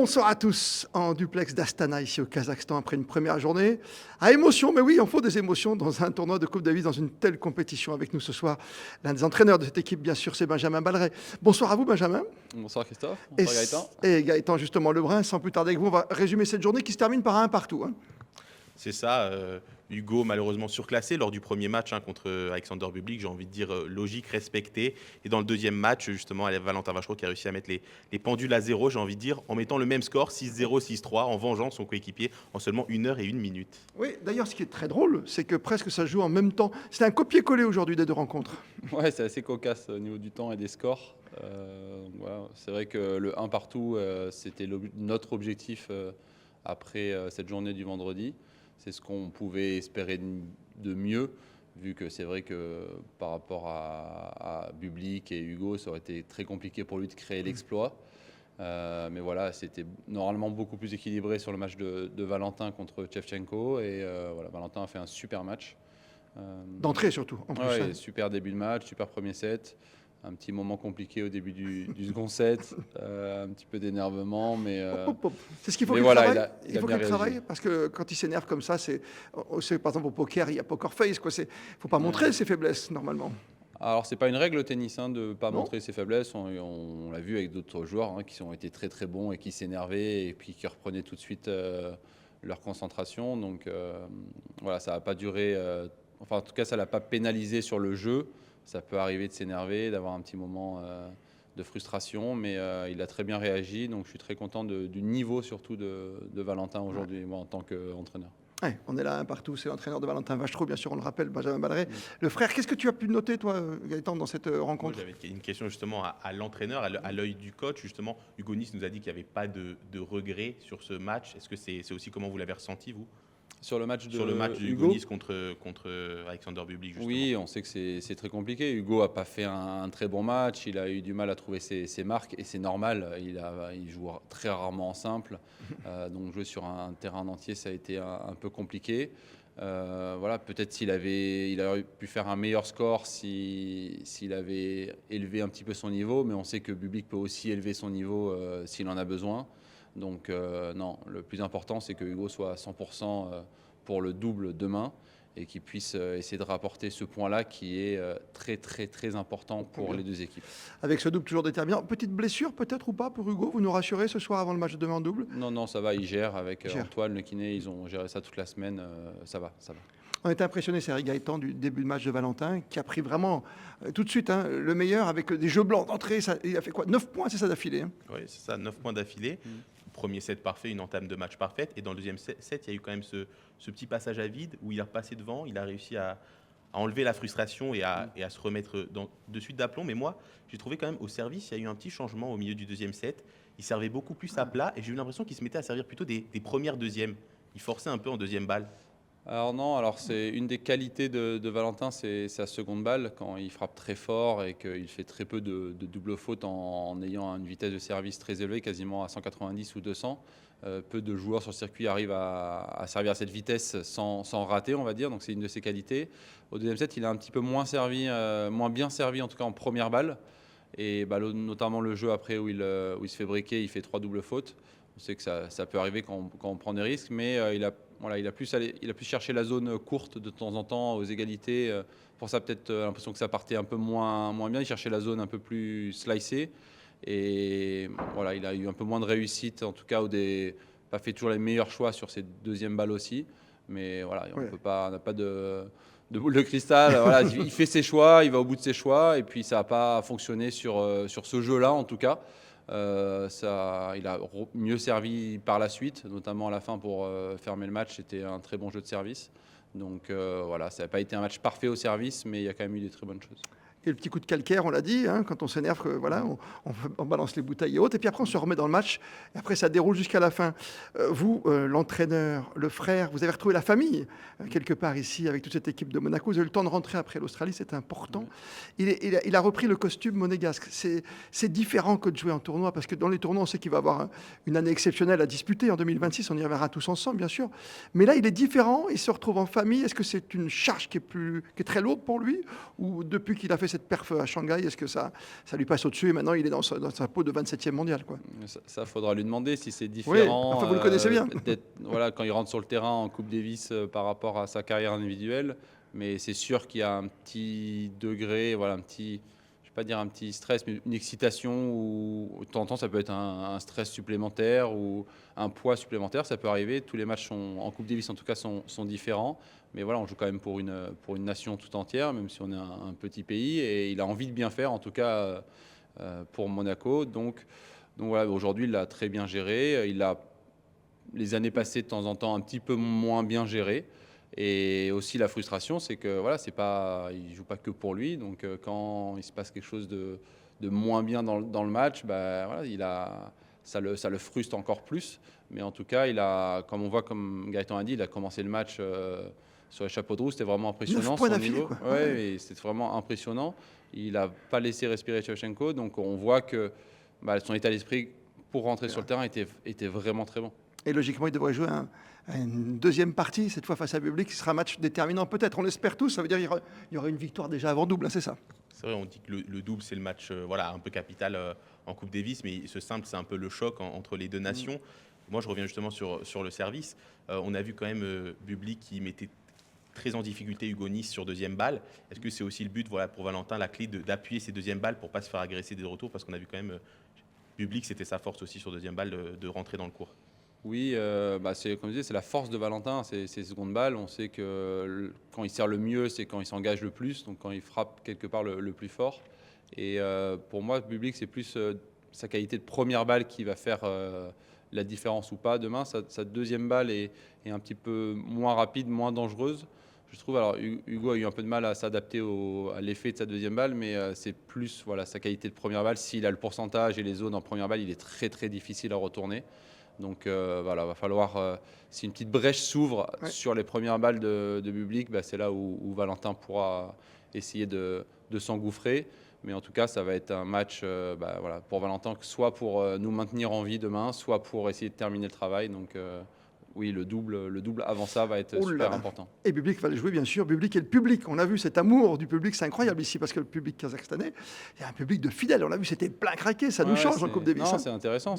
Bonsoir à tous, en duplex d'Astana, ici au Kazakhstan, après une première journée à émotion. Mais oui, il en faut des émotions dans un tournoi de Coupe Davis, dans une telle compétition. Avec nous ce soir, l'un des entraîneurs de cette équipe, bien sûr, c'est Benjamin Balleret. Bonsoir à vous, Benjamin. Bonsoir Christophe, Et, bonsoir Gaëtan. et Gaëtan, justement, Lebrun, sans plus tarder avec vous, on va résumer cette journée qui se termine par un partout. C'est ça, Hugo malheureusement surclassé lors du premier match contre Alexander Bublik, j'ai envie de dire logique, respecté. Et dans le deuxième match, justement, Valentin Vachereau qui a réussi à mettre les pendules à zéro, j'ai envie de dire, en mettant le même score, 6-0, 6-3, en vengeant son coéquipier en seulement 1 heure et 1 minute. Oui, d'ailleurs, ce qui est très drôle, c'est que presque ça se joue en même temps. C'est un copier-coller aujourd'hui des deux rencontres. Ouais, c'est assez cocasse au niveau du temps et des scores. Voilà, c'est vrai que le 1 partout, c'était notre objectif après cette journée du vendredi. C'est ce qu'on pouvait espérer de mieux, vu que c'est vrai que par rapport à Bublik et Hugo, ça aurait été très compliqué pour lui de créer l'exploit. Mais voilà, c'était normalement beaucoup plus équilibré sur le match de Valentin contre Shevchenko. Et voilà, Valentin a fait un super match. D'entrée surtout, en plus. Ouais, super début de match, super premier set. Un petit moment compliqué au début du second set, un petit peu d'énervement, mais c'est ce qu'il faut mais qu'il voilà, travaille. il Il a faut bien qu'il réagi. travaille parce que quand il s'énerve comme ça, c'est par exemple au poker, il y a poker face, quoi. Faut pas montrer ses faiblesses normalement. Alors c'est pas une règle au tennis de ne pas Non. montrer ses faiblesses. On l'a vu avec d'autres joueurs qui ont été très très bons et qui s'énervaient et puis qui reprenaient tout de suite leur concentration. Donc voilà, ça n'a pas duré. Enfin en tout cas, ça l'a pas pénalisé sur le jeu. Ça peut arriver de s'énerver, d'avoir un petit moment de frustration, mais il a très bien réagi. Donc je suis très content du niveau surtout de Valentin aujourd'hui, moi en tant qu'entraîneur. Ouais, on est là un partout, c'est l'entraîneur de Valentin Vachereau, bien sûr, on le rappelle, Benjamin Balleret. Le frère, qu'est-ce que tu as pu noter, toi, Gaëtan, dans cette Moi, rencontre? j'avais une question justement à l'entraîneur, à l'œil du coach. Justement, Hugo Nice nous a dit qu'il n'y avait pas de regret sur ce match. Est-ce que c'est aussi comment vous l'avez ressenti, vous, Sur le match de sur le match Hugo, Hugo Nice contre Alexander Bublik, justement? oui, on sait que c'est très compliqué. Hugo n'a pas fait un très bon match. Il a eu du mal à trouver ses marques et c'est normal. Il joue très rarement en simple. Donc jouer sur un terrain entier, ça a été un peu compliqué. Voilà, peut-être il aurait pu faire un meilleur score s'il avait élevé un petit peu son niveau. Mais on sait que Bublik peut aussi élever son niveau s'il en a besoin. Donc non, le plus important, c'est que Hugo soit à 100% pour le double demain et qu'il puisse essayer de rapporter ce point-là qui est très très très important pour les deux équipes. Avec ce double toujours déterminant. Petite blessure peut-être ou pas pour Hugo? Vous nous rassurez ce soir avant le match de demain en double? Non, ça va, il gère avec Il gère. Antoine, le kiné, ils ont géré ça toute la semaine, ça va. On était impressionné, c'est Eric Gaëtan, du début de match de Valentin, qui a pris vraiment tout de suite le meilleur avec des jeux blancs d'entrée. Il a fait quoi? 9 points, c'est ça d'affilée? Oui, c'est ça, 9 points d'affilée. Premier set parfait, une entame de match parfaite. Et dans le deuxième set, il y a eu quand même ce petit passage à vide où il a repassé devant, il a réussi à enlever la frustration et à se remettre de suite d'aplomb. Mais moi, j'ai trouvé quand même au service, il y a eu un petit changement au milieu du deuxième set. Il servait beaucoup plus à plat et j'ai eu l'impression qu'il se mettait à servir plutôt des premières deuxièmes. Il forçait un peu en deuxième balle. Alors non, alors c'est une des qualités de Valentin, c'est sa seconde balle, quand il frappe très fort et qu'il fait très peu de double faute en ayant une vitesse de service très élevée, quasiment à 190 ou 200. Peu de joueurs sur le circuit arrivent à servir à cette vitesse sans rater, on va dire, donc c'est une de ses qualités. Au deuxième set, il a un petit peu moins bien servi, en tout cas en première balle, et notamment le jeu après où il se fait breaker, il fait 3 doubles fautes. On sait que ça peut arriver quand on prend des risques, mais il a plus cherché la zone courte de temps en temps aux égalités. Pour ça, peut-être l'impression que ça partait un peu moins bien. Il cherchait la zone un peu plus slicée. Et voilà, il a eu un peu moins de réussite, en tout cas, pas fait toujours les meilleurs choix sur ses deuxièmes balles aussi. Mais voilà, on n'a pas de boule de cristal. Voilà, il fait ses choix, il va au bout de ses choix. Et puis, ça n'a pas fonctionné sur ce jeu-là, en tout cas. Il a mieux servi par la suite, notamment à la fin pour fermer le match. C'était un très bon jeu de service. Donc voilà, ça n'a pas été un match parfait au service, mais il y a quand même eu des très bonnes choses. Et le petit coup de calcaire, on l'a dit, quand on s'énerve, voilà, on balance les bouteilles et autres, et puis après on se remet dans le match, et après ça déroule jusqu'à la fin. Vous, l'entraîneur, le frère, vous avez retrouvé la famille, quelque part ici, avec toute cette équipe de Monaco. Vous avez eu le temps de rentrer après l'Australie, c'est important. Il a repris le costume monégasque. C'est différent que de jouer en tournoi, parce que dans les tournois, on sait qu'il va avoir une année exceptionnelle à disputer en 2026, on y reviendra tous ensemble, bien sûr. Mais là, il est différent, il se retrouve en famille. Est-ce que c'est une charge qui est très lourde pour lui, ou depuis qu'il a fait fait cette perf à Shanghai, est-ce que ça lui passe au-dessus et maintenant il est dans sa peau de 27e mondial, quoi. Ça faudra lui demander si c'est Oui, différent. enfin vous le connaissez bien. Voilà, quand il rentre sur le terrain en Coupe Davis par rapport à sa carrière individuelle. Mais c'est sûr qu'il y a un petit degré, voilà, je vais pas dire un petit stress, mais une excitation ou de temps en temps ça peut être un stress supplémentaire ou un poids supplémentaire. Ça peut arriver. Tous les matchs en Coupe Davis en tout cas sont différents. Mais voilà, on joue quand même pour une nation tout entière, même si on est un petit pays. Et il a envie de bien faire, en tout cas pour Monaco. Donc voilà, aujourd'hui, il l'a très bien géré. Il a les années passées, de temps en temps, un petit peu moins bien géré. Et aussi la frustration, c'est que voilà, il joue pas que pour lui. Donc quand il se passe quelque chose de moins bien dans le match, bah, voilà, ça le frustre encore plus. Mais en tout cas, comme on voit, comme Gaëtan a dit, il a commencé le match sur les chapeaux de roue. C'était vraiment impressionnant 9 points son d'affilée, niveau. quoi. Ouais, et c'était vraiment impressionnant. Il n'a pas laissé respirer Shevchenko. Donc on voit que son état d'esprit pour rentrer sur le terrain était vraiment très bon. Et logiquement, il devrait jouer une deuxième partie, cette fois face à Bublik, qui sera un match déterminant peut-être. On l'espère tous, ça veut dire qu'il y aura une victoire déjà avant double, hein, c'est ça. C'est vrai, on dit que le double, c'est le match voilà, un peu capital en Coupe Davis, mais ce simple, c'est un peu le choc entre les deux nations. Moi, je reviens justement sur le service. On a vu quand même Bublik qui mettait très en difficulté Hugo Nice sur deuxième balle. Est-ce que c'est aussi le but, voilà, pour Valentin, la clé d'appuyer ses deuxièmes balles pour ne pas se faire agresser des retours? Parce qu'on a vu quand même Bublik, c'était sa force aussi sur deuxième balle de rentrer dans le court. Oui, c'est comme je disais, c'est la force de Valentin, ces secondes balles. On sait que quand il sert le mieux, c'est quand il s'engage le plus, donc quand il frappe quelque part le plus fort. Et pour moi, Bublik, c'est plus sa qualité de première balle qui va faire la différence ou pas. Demain, sa deuxième balle est un petit peu moins rapide, moins dangereuse. Je trouve, alors Hugo a eu un peu de mal à s'adapter à l'effet de sa deuxième balle, mais c'est plus voilà, sa qualité de première balle. S'il a le pourcentage et les zones en première balle, il est très très difficile à retourner. Donc voilà, va falloir, si une petite brèche s'ouvre sur les premières balles de Bublik, c'est là où Valentin pourra essayer de s'engouffrer. Mais en tout cas, ça va être un match voilà, pour Valentin, soit pour nous maintenir en vie demain, soit pour essayer de terminer le travail. Donc oui, le double avant ça va être super important. Et Bublik va le jouer, bien sûr. Bublik et le public. On a vu cet amour du public, c'est incroyable ici, parce que le public kazakhstanais, il y a un public de fidèles. On a vu, c'était plein craqué, ça nous change en Coupe Davis. Non, c'est intéressant.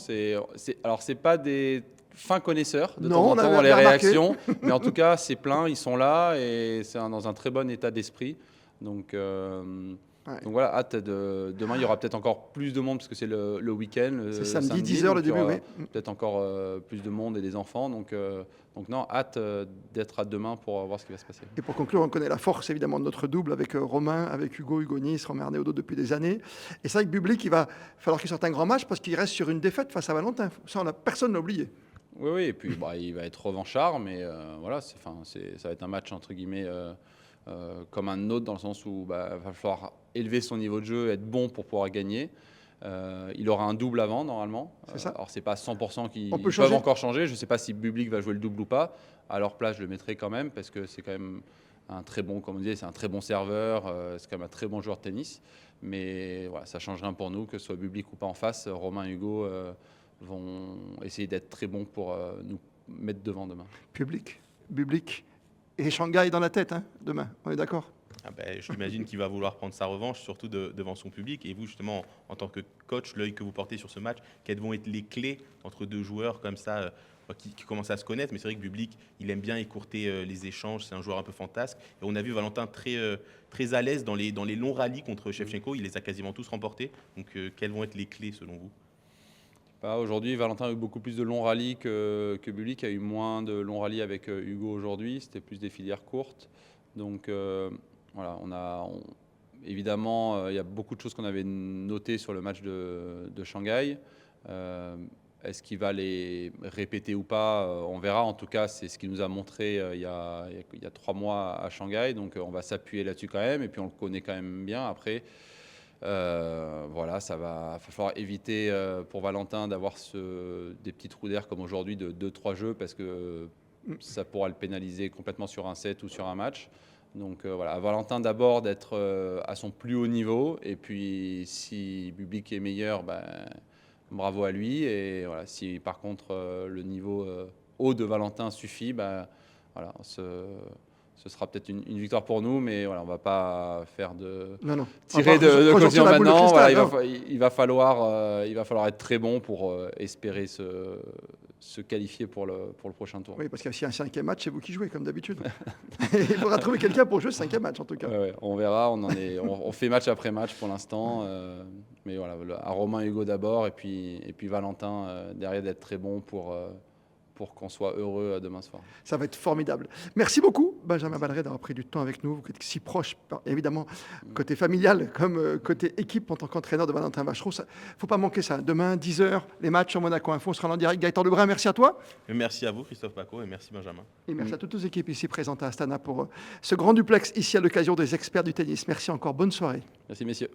Alors, c'est pas des fins connaisseurs de non, temps en temps dans les remarqué. réactions, mais en tout cas, c'est plein, ils sont là et c'est dans un très bon état d'esprit. Donc voilà, hâte demain, il y aura peut-être encore plus de monde parce que c'est le week-end. C'est samedi 10h le début, oui. Peut-être encore plus de monde et des enfants. Donc non, hâte d'être à demain pour voir ce qui va se passer. Et pour conclure, on connaît la force évidemment de notre double avec Romain, avec Hugo Nice, Romain Arnaud depuis des années. Et c'est vrai que Bublik, il va falloir qu'il sorte un grand match parce qu'il reste sur une défaite face à Valentin. Ça, personne n'a oublié. Oui, et puis il va être revanchard, mais voilà, ça va être un match entre guillemets comme un autre dans le sens où il va falloir élever son niveau de jeu, être bon pour pouvoir gagner. Il aura un double avant normalement. C'est ça. Alors c'est pas 100% qu'ils peuvent encore changer. Je ne sais pas si Bublik va jouer le double ou pas. À leur place, je le mettrai quand même parce que c'est quand même un très bon, comme on disait, c'est un très bon serveur. C'est quand même un très bon joueur de tennis. Mais voilà, ça change rien pour nous que ce soit Bublik ou pas en face. Romain et Hugo vont essayer d'être très bons pour nous mettre devant demain. Bublik et Shanghai dans la tête demain. On est d'accord? Je m'imagine qu'il va vouloir prendre sa revanche, surtout devant son public. Et vous, justement, en tant que coach, l'œil que vous portez sur ce match, quelles vont être les clés entre deux joueurs comme ça qui commencent à se connaître? Mais c'est vrai que Bublik, il aime bien écourter les échanges. C'est un joueur un peu fantasque. Et on a vu Valentin très à l'aise dans les longs rallyes contre Shevchenko. Il les a quasiment tous remportés. Donc, quelles vont être les clés selon vous? Aujourd'hui, Valentin a eu beaucoup plus de longs rallyes que Bublik a eu moins de longs rallyes avec Hugo aujourd'hui. C'était plus des filières courtes. Donc voilà, évidemment, il y a beaucoup de choses qu'on avait notées sur le match de Shanghai. Est-ce qu'il va les répéter ou pas? On verra. En tout cas, c'est ce qu'il nous a montré il y a 3 mois à Shanghai. Donc on va s'appuyer là-dessus quand même. Et puis on le connaît quand même bien. Après, voilà, ça va falloir éviter pour Valentin d'avoir des petits trous d'air comme aujourd'hui de 2-3 jeux parce que ça pourra le pénaliser complètement sur un set ou sur un match. Donc voilà, à Valentin d'abord d'être à son plus haut niveau et puis si Bublik est meilleur, bravo à lui. Et voilà, si par contre le niveau haut de Valentin suffit, voilà, ce sera peut-être une victoire pour nous, mais voilà, on ne va pas faire Non. tirer de Projection conclusion la boule de maintenant. cristal, Voilà, non. il va falloir être très bon pour espérer se qualifier pour le prochain tour. Oui, parce que s'il y a un 5e match, c'est vous qui jouez, comme d'habitude. Il faudra trouver quelqu'un pour jouer ce 5e match, en tout cas. Ouais, on verra, on fait match après match pour l'instant. Mais voilà, à Romain Hugo d'abord, et puis Valentin derrière d'être très bon pour qu'on soit heureux demain soir. Ça va être formidable. Merci beaucoup, Benjamin Balleret, d'avoir pris du temps avec nous. Vous êtes si proche, évidemment, côté familial comme côté équipe en tant qu'entraîneur de Valentin Vachereau. Il ne faut pas manquer ça. Demain, 10h, les matchs sur Monaco Info. On sera en direct. Gaëtan Lebrun, merci à toi. Merci à vous, Christophe Paco, et merci Benjamin. Et merci à toutes les équipes ici présentes à Astana pour ce grand duplex ici à l'occasion des experts du tennis. Merci encore. Bonne soirée. Merci messieurs.